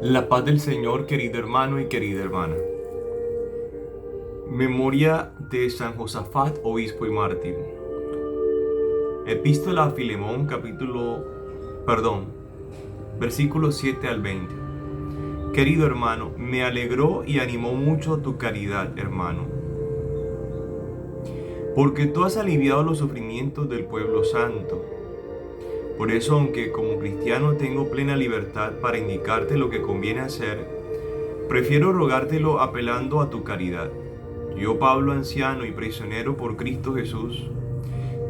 La paz del Señor, querido hermano y querida hermana. Memoria de San Josafat, obispo y mártir. Epístola a Filemón, versículos 7 al 20. Querido hermano, me alegró y animó mucho tu caridad, hermano, porque tú has aliviado los sufrimientos del pueblo santo. Por eso, aunque como cristiano tengo plena libertad para indicarte lo que conviene hacer, prefiero rogártelo apelando a tu caridad. Yo, Pablo, anciano y prisionero por Cristo Jesús,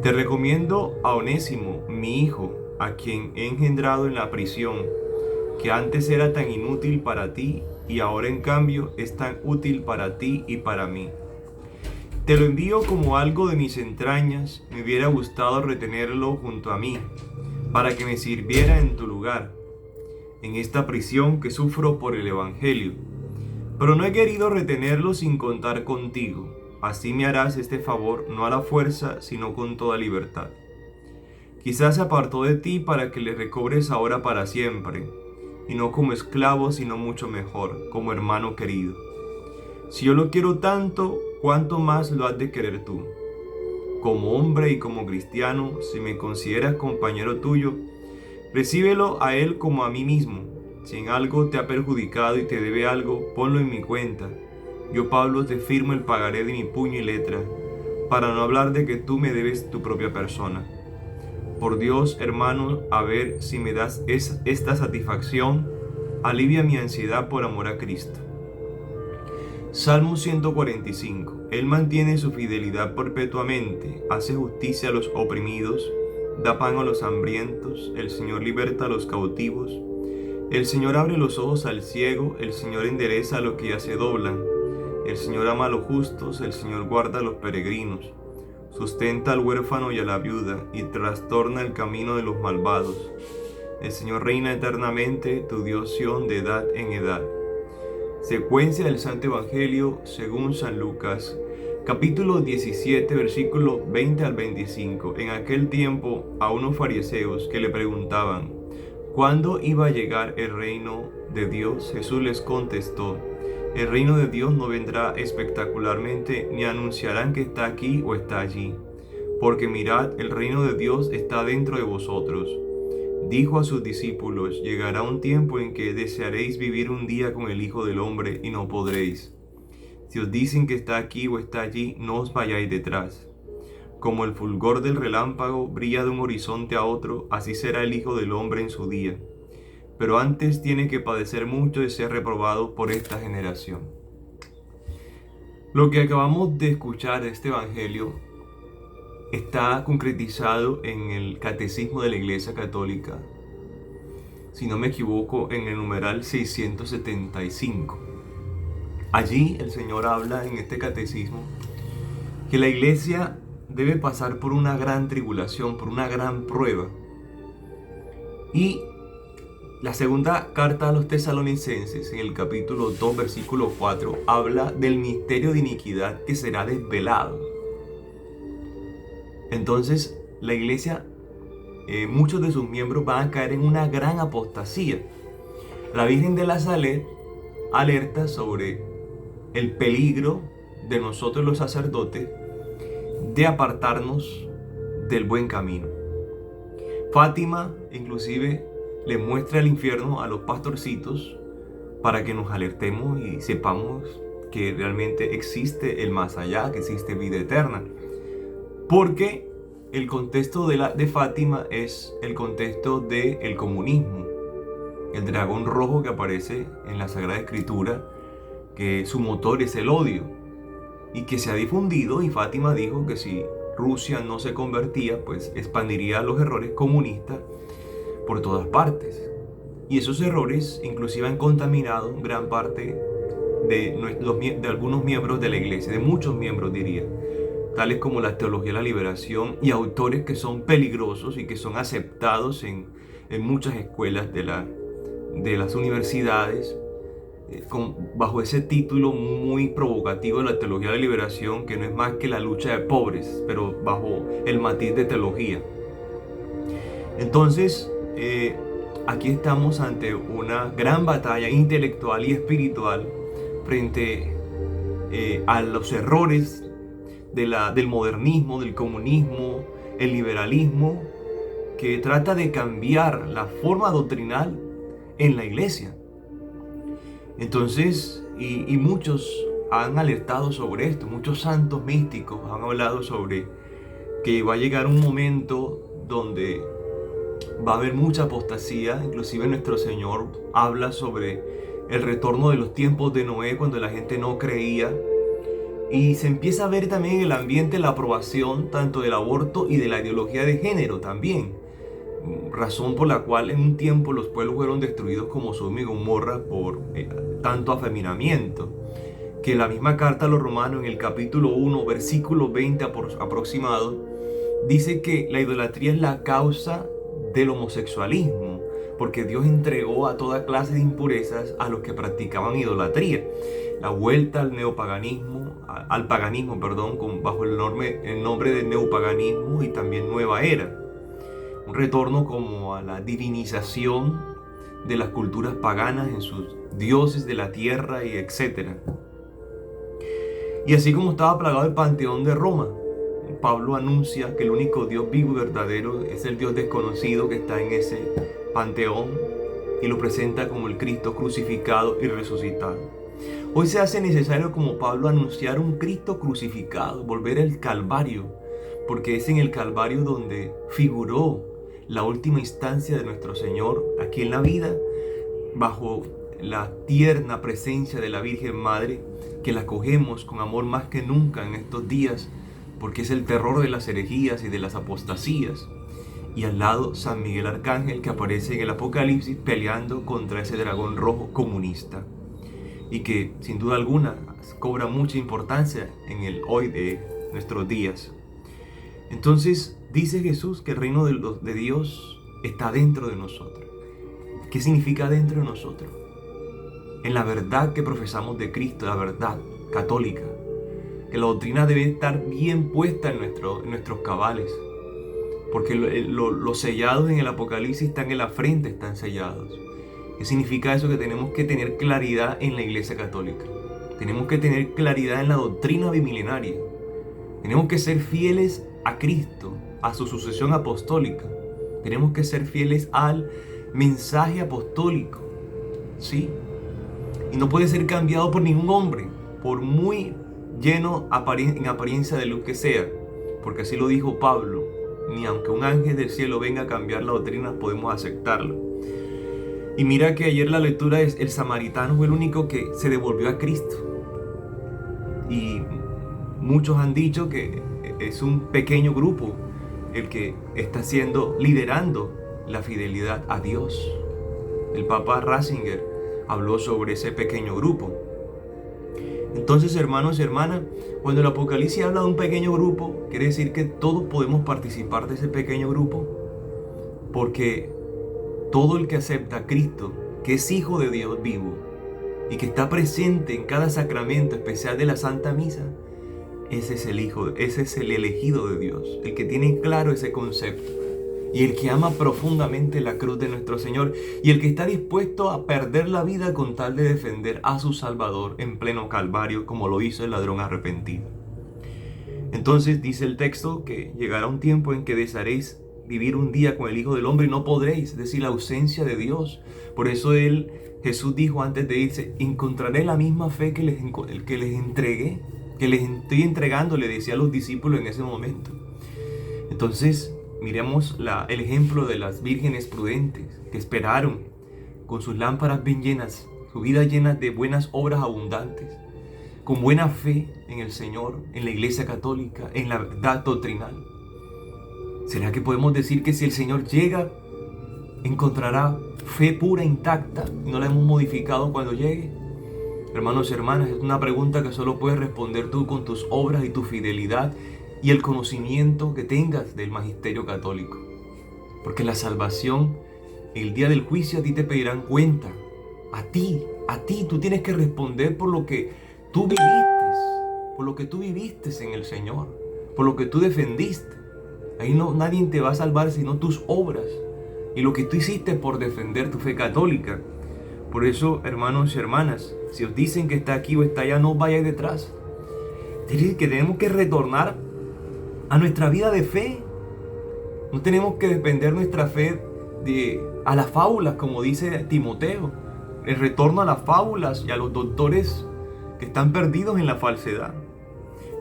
te recomiendo a Onésimo, mi hijo, a quien he engendrado en la prisión, que antes era tan inútil para ti y ahora en cambio es tan útil para ti y para mí. Te lo envío como algo de mis entrañas. Me hubiera gustado retenerlo junto a mí, para que me sirviera en tu lugar, en esta prisión que sufro por el Evangelio. Pero no he querido retenerlo sin contar contigo. Así me harás este favor, no a la fuerza, sino con toda libertad. Quizás se apartó de ti para que le recobres ahora para siempre, y no como esclavo, sino mucho mejor, como hermano querido. Si yo lo quiero tanto, ¿cuánto más lo has de querer tú? Como hombre y como cristiano, si me consideras compañero tuyo, recíbelo a él como a mí mismo. Si en algo te ha perjudicado y te debe algo, ponlo en mi cuenta. Yo, Pablo, te firmo el pagaré de mi puño y letra, para no hablar de que tú me debes tu propia persona. Por Dios, hermano, a ver si me das esta satisfacción, alivia mi ansiedad por amor a Cristo. Salmo 145. Él mantiene su fidelidad perpetuamente, hace justicia a los oprimidos, da pan a los hambrientos, el Señor liberta a los cautivos. El Señor abre los ojos al ciego, el Señor endereza a los que ya se doblan. El Señor ama a los justos, el Señor guarda a los peregrinos. Sustenta al huérfano y a la viuda, y trastorna el camino de los malvados. El Señor reina eternamente, tu Dios Sión, de edad en edad. Secuencia del Santo Evangelio según San Lucas, capítulo 17, versículo 20 al 25. En aquel tiempo, a unos fariseos que le preguntaban ¿cuándo iba a llegar el reino de Dios? Jesús les contestó: el reino de Dios no vendrá espectacularmente, ni anunciarán que está aquí o está allí, porque mirad, el reino de Dios está dentro de vosotros. Dijo a sus discípulos: llegará un tiempo en que desearéis vivir un día con el Hijo del Hombre y no podréis. Si os dicen que está aquí o está allí, no os vayáis detrás. Como el fulgor del relámpago brilla de un horizonte a otro, así será el Hijo del Hombre en su día. Pero antes tiene que padecer mucho y ser reprobado por esta generación. Lo que acabamos de escuchar de este Evangelio está concretizado en el Catecismo de la Iglesia Católica, si no me equivoco, en el numeral 675. Allí el Señor habla en este catecismo que la Iglesia debe pasar por una gran tribulación, por una gran prueba. Y la segunda carta a los tesalonicenses, en el capítulo 2, versículo 4, habla del misterio de iniquidad que será desvelado. Entonces, la Iglesia, muchos de sus miembros van a caer en una gran apostasía. La Virgen de la Salette alerta sobre el peligro de nosotros los sacerdotes de apartarnos del buen camino. Fátima inclusive le muestra el infierno a los pastorcitos para que nos alertemos y sepamos que realmente existe el más allá, que existe vida eterna. Porque el contexto de Fátima es el contexto del comunismo. El dragón rojo que aparece en la Sagrada Escritura, que su motor es el odio y que se ha difundido, y Fátima dijo que si Rusia no se convertía, pues expandiría los errores comunistas por todas partes. Y esos errores inclusive han contaminado gran parte de algunos miembros de la Iglesia, de muchos miembros diría, tales como la teología de la liberación y autores que son peligrosos y que son aceptados en muchas escuelas de las universidades, bajo ese título muy provocativo de la teología de la liberación, que no es más que la lucha de pobres, pero bajo el matiz de teología. Entonces, aquí estamos ante una gran batalla intelectual y espiritual frente a los errores del modernismo, del comunismo, el liberalismo, que trata de cambiar la forma doctrinal en la iglesia. Entonces, y muchos han alertado sobre esto, muchos santos místicos han hablado sobre que va a llegar un momento donde va a haber mucha apostasía. Inclusive nuestro Señor habla sobre el retorno de los tiempos de Noé, cuando la gente no creía. Y se empieza a ver también en el ambiente la aprobación tanto del aborto y de la ideología de género también. Razón por la cual en un tiempo los pueblos fueron destruidos como Sodoma y Gomorra por tanto afeminamiento. Que la misma carta a los romanos en el capítulo 1, versículo 20 aproximado, dice que la idolatría es la causa del homosexualismo, porque Dios entregó a toda clase de impurezas a los que practicaban idolatría. La vuelta al neopaganismo, bajo el nombre de neopaganismo y también nueva era. Un retorno como a la divinización de las culturas paganas en sus dioses de la tierra y etcétera. Y así como estaba plagado el panteón de Roma, Pablo anuncia que el único Dios vivo y verdadero es el Dios desconocido que está en ese panteón, y lo presenta como el Cristo crucificado y resucitado. Hoy se hace necesario, como Pablo, anunciar un Cristo crucificado, volver al Calvario, porque es en el Calvario donde figuró la última instancia de nuestro Señor aquí en la vida, bajo la tierna presencia de la Virgen Madre, que la acogemos con amor más que nunca en estos días, porque es el terror de las herejías y de las apostasías. Y al lado San Miguel Arcángel, que aparece en el Apocalipsis peleando contra ese dragón rojo comunista, y que sin duda alguna cobra mucha importancia en el hoy de nuestros días. Entonces dice Jesús que el reino de Dios está dentro de nosotros. ¿Qué significa dentro de nosotros? En la verdad que profesamos de Cristo, la verdad católica, que la doctrina debe estar bien puesta en nuestros cabales, porque los sellados en el Apocalipsis están en la frente, están sellados. ¿Qué significa eso? Que tenemos que tener claridad en la Iglesia Católica, tenemos que tener claridad en la doctrina bimilenaria, tenemos que ser fieles a Cristo, a su sucesión apostólica, tenemos que ser fieles al mensaje apostólico, ¿sí? Y no puede ser cambiado por ningún hombre, por muy lleno en apariencia de luz que sea, porque así lo dijo Pablo: ni aunque un ángel del cielo venga a cambiar la doctrina, podemos aceptarlo. Y mira que ayer la lectura es: el samaritano fue el único que se devolvió a Cristo. Y muchos han dicho que es un pequeño grupo el que está liderando la fidelidad a Dios. El Papa Ratzinger habló sobre ese pequeño grupo. Entonces, hermanos y hermanas, cuando el Apocalipsis habla de un pequeño grupo, quiere decir que todos podemos participar de ese pequeño grupo, porque todo el que acepta a Cristo, que es Hijo de Dios vivo y que está presente en cada sacramento especial de la Santa Misa, ese es el elegido de Dios, el que tiene claro ese concepto, y el que ama profundamente la cruz de nuestro Señor, y el que está dispuesto a perder la vida con tal de defender a su Salvador en pleno Calvario, como lo hizo el ladrón arrepentido. Entonces dice el texto que llegará un tiempo en que desearéis vivir un día con el Hijo del Hombre y no podréis, es decir, la ausencia de Dios. Por eso Jesús dijo antes de irse: encontraré la misma fe que les entregué, que les estoy entregando, le decía a los discípulos en ese momento. Entonces, miremos el ejemplo de las vírgenes prudentes que esperaron con sus lámparas bien llenas, su vida llena de buenas obras abundantes, con buena fe en el Señor, en la Iglesia Católica, en la verdad doctrinal. ¿Será que podemos decir que si el Señor llega, encontrará fe pura, intacta, y no la hemos modificado cuando llegue? Hermanos y hermanas, es una pregunta que solo puedes responder tú con tus obras y tu fidelidad y el conocimiento que tengas del magisterio católico. Porque la salvación, el día del juicio, a ti te pedirán cuenta. A ti, tú tienes que responder por lo que tú viviste en el Señor, por lo que tú defendiste. Ahí nadie te va a salvar sino tus obras. y lo que tú hiciste por defender tu fe católica. Por eso, hermanos y hermanas, si os dicen que está aquí o está allá, no vayáis detrás. Que tenemos que retornar a nuestra vida de fe. No tenemos que depender nuestra fe a las fábulas, como dice Timoteo. El retorno a las fábulas y a los doctores que están perdidos en la falsedad.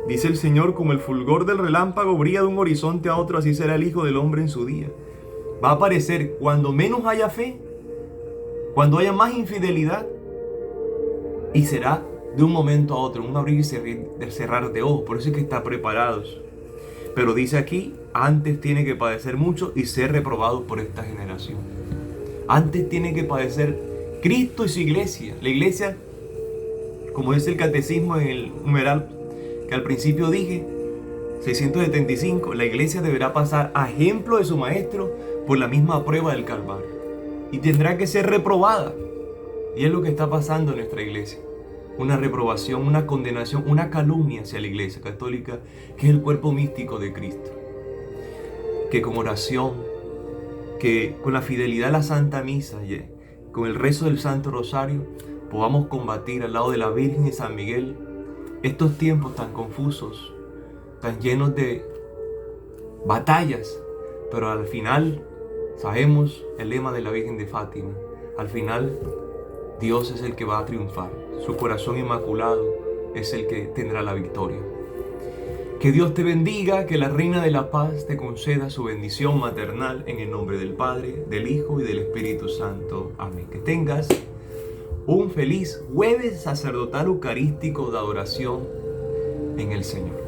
Dice el Señor: como el fulgor del relámpago brilla de un horizonte a otro, así será el Hijo del Hombre en su día. Va a aparecer cuando menos haya fe, cuando haya más infidelidad, y será de un momento a otro, un abrir y cerrar de ojos. Por eso es que está preparados. Pero dice aquí, antes tiene que padecer mucho y ser reprobado por esta generación. Antes tiene que padecer Cristo y su iglesia. La iglesia, como dice el catecismo en el numeral que al principio dije, 675, la iglesia deberá pasar a ejemplo de su maestro por la misma prueba del Calvario. Y tendrá que ser reprobada. Y es lo que está pasando en nuestra iglesia. Una reprobación, una condenación, una calumnia hacia la iglesia católica, que es el cuerpo místico de Cristo. Que con oración, que con la fidelidad a la Santa Misa y con el rezo del Santo Rosario, podamos combatir al lado de la Virgen y San Miguel estos tiempos tan confusos, tan llenos de batallas, pero al final sabemos el lema de la Virgen de Fátima. Al final Dios es el que va a triunfar. Su corazón inmaculado es el que tendrá la victoria. Que Dios te bendiga, que la Reina de la Paz te conceda su bendición maternal en el nombre del Padre, del Hijo y del Espíritu Santo. Amén. Que tengas un feliz jueves sacerdotal eucarístico de adoración en el Señor.